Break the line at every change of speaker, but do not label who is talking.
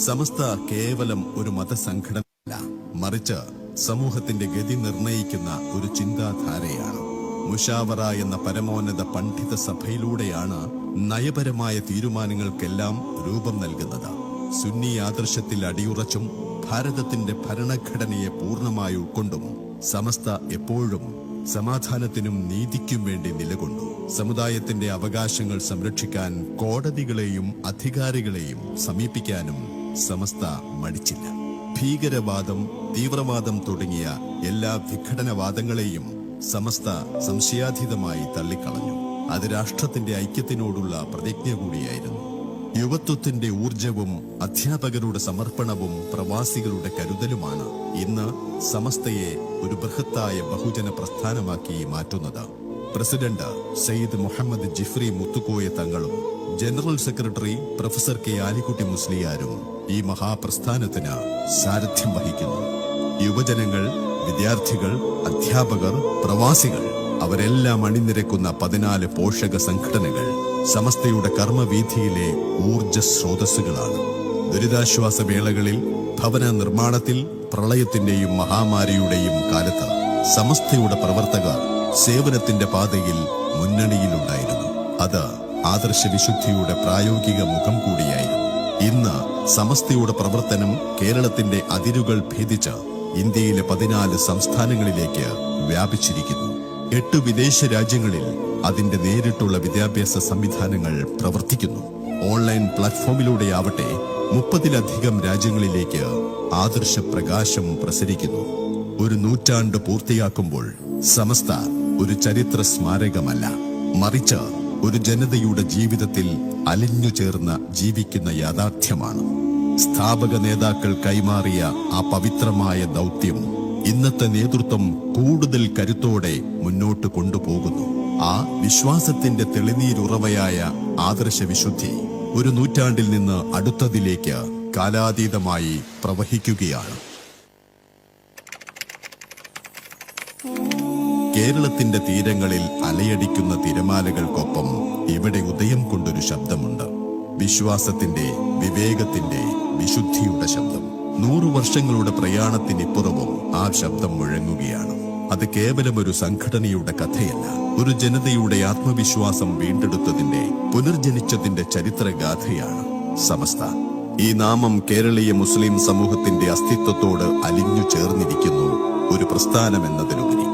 സമസ്ത കേവലം ഒരു മതസംഘടനയല്ല, മറിച്ച് സമൂഹത്തിന്റെ ഗതി നിർണയിക്കുന്ന ഒരു ചിന്താധാരയാണ്. മുഷാവറ എന്ന പരമോന്നത പണ്ഡിത സഭയിലൂടെയാണ് നയപരമായ തീരുമാനങ്ങൾക്കെല്ലാം രൂപം നൽകുന്നത്. സുന്നി ആദർശത്തിൽ അടിയുറച്ചും ഭാരതത്തിന്റെ ഭരണഘടനയെ പൂർണ്ണമായി ഉൾക്കൊണ്ടും സമസ്ത എപ്പോഴും സമാധാനത്തിനും നീതിക്കും വേണ്ടി നിലകൊണ്ടു. സമുദായത്തിന്റെ അവകാശങ്ങൾ സംരക്ഷിക്കാൻ കോടതികളെയും അധികാരികളെയും സമീപിക്കാനും സമസ്ത മടിച്ചില്ല. ഭീകരവാദം, തീവ്രവാദം തുടങ്ങിയ എല്ലാ വിഘടനവാദങ്ങളെയും സമസ്ത സംശയാതീതമായി തള്ളിക്കളഞ്ഞു. അത് രാഷ്ട്രത്തിന്റെ ഐക്യത്തിനോടുള്ള പ്രതിജ്ഞ കൂടിയായിരുന്നു. യുവത്വത്തിന്റെ ഊർജവും അധ്യാപകരുടെ സമർപ്പണവും പ്രവാസികളുടെ കരുതലുമാണ് ഇന്ന് സമസ്തയെ ഒരു ബൃഹത്തായ ബഹുജന പ്രസ്ഥാനമാക്കി മാറ്റുന്നത്. പ്രസിഡന്റ് സയ്യിദ് മുഹമ്മദ് ജിഫ്രി മുത്തുക്കോയ തങ്ങളും general secretary professor K Alikutty മുസ്ലിയാരും ഈ മഹാപ്രസ്ഥാനത്തിന് സാരഥ്യം വഹിക്കുന്നു. യുവജനങ്ങൾ, വിദ്യാർത്ഥികൾ, അധ്യാപകർ, പ്രവാസികൾ അവരെല്ലാം അണിനിരക്കുന്ന 14 പോഷക സംഘടനകൾ സമസ്തയുടെ കർമ്മവീഥിയിലെ ഊർജ സ്രോതസ്സുകളാണ്. ദുരിതാശ്വാസ വേളകളിൽ, ഭവന നിർമ്മാണത്തിൽ, പ്രളയത്തിന്റെയും മഹാമാരിയുടെയും കാലത്ത് സമസ്തയുടെ പ്രവർത്തകർ സേവനത്തിന്റെ പാതയിൽ മുന്നണിയിലുണ്ടായിരുന്നു. അത് ആദർശവിശുദ്ധിയുടെ പ്രായോഗിക മുഖം കൂടിയായിരുന്നു. ഇന്ന് സമസ്തയുടെ പ്രവർത്തനം കേരളത്തിന്റെ അതിരുകൾ ഭേദിച്ച് ഇന്ത്യയിലെ 14 സംസ്ഥാനങ്ങളിലേക്ക് വ്യാപിച്ചിരിക്കുന്നു. 8 വിദേശ രാജ്യങ്ങളിൽ അതിന്റെ നേരിട്ടുള്ള വിദ്യാഭ്യാസ സംവിധാനങ്ങൾ പ്രവർത്തിക്കുന്നു. ഓൺലൈൻ പ്ലാറ്റ്ഫോമിലൂടെയാവട്ടെ 30-ലധികം രാജ്യങ്ങളിലേക്ക് ആദർശ പ്രകാശം പ്രസരിക്കുന്നു. ഒരു നൂറ്റാണ്ട് പൂർത്തിയാക്കുമ്പോൾ സമസ്ത ഒരു ചരിത്ര സ്മാരകമല്ല, മറിച്ച് ഒരു ജനതയുടെ ജീവിതത്തിൽ അലിഞ്ഞു ചേർന്ന് ജീവിക്കുന്ന യാഥാർത്ഥ്യമാണ്. സ്ഥാപക നേതാക്കൾ കൈമാറിയ ആ പവിത്രമായ ദൗത്യം ഇന്നത്തെ നേതൃത്വം കൂടുതൽ കരുത്തോടെ മുന്നോട്ട് കൊണ്ടുപോകുന്നു. ആ വിശ്വാസത്തിന്റെ തെളിനീരുറവയായ ആദർശവിശുദ്ധി ഒരു നൂറ്റാണ്ടിൽ നിന്ന് അടുത്തതിലേക്ക് കാലാതീതമായി പ്രവഹിക്കുകയാണ്. കേരളത്തിന്റെ തീരങ്ങളിൽ അലയടിക്കുന്ന തിരമാലകൾക്കൊപ്പം ഇവിടെ ഉദയം കൊണ്ടൊരു ശബ്ദമുണ്ട്. വിശ്വാസത്തിന്റെ, വിവേകത്തിന്റെ, വിശുദ്ധിയുടെ ശബ്ദം. 100 വർഷങ്ങളുടെ പ്രയാണത്തിനിപ്പുറവും ആ ശബ്ദം മുഴങ്ങുകയാണ്. അത് കേവലം ഒരു സംഘടനയുടെ കഥയല്ല, ഒരു ജനതയുടെ ആത്മവിശ്വാസം വീണ്ടെടുത്തതിന്റെ, പുനർജനിച്ചതിന്റെ ചരിത്രഗാഥയാണ് സമസ്ത. ഈ നാമം കേരളീയ മുസ്ലിം സമൂഹത്തിന്റെ അസ്തിത്വത്തോട് അലിഞ്ഞു ചേർന്നിരിക്കുന്നു, ഒരു പ്രസ്ഥാനമെന്നതിലുപരി.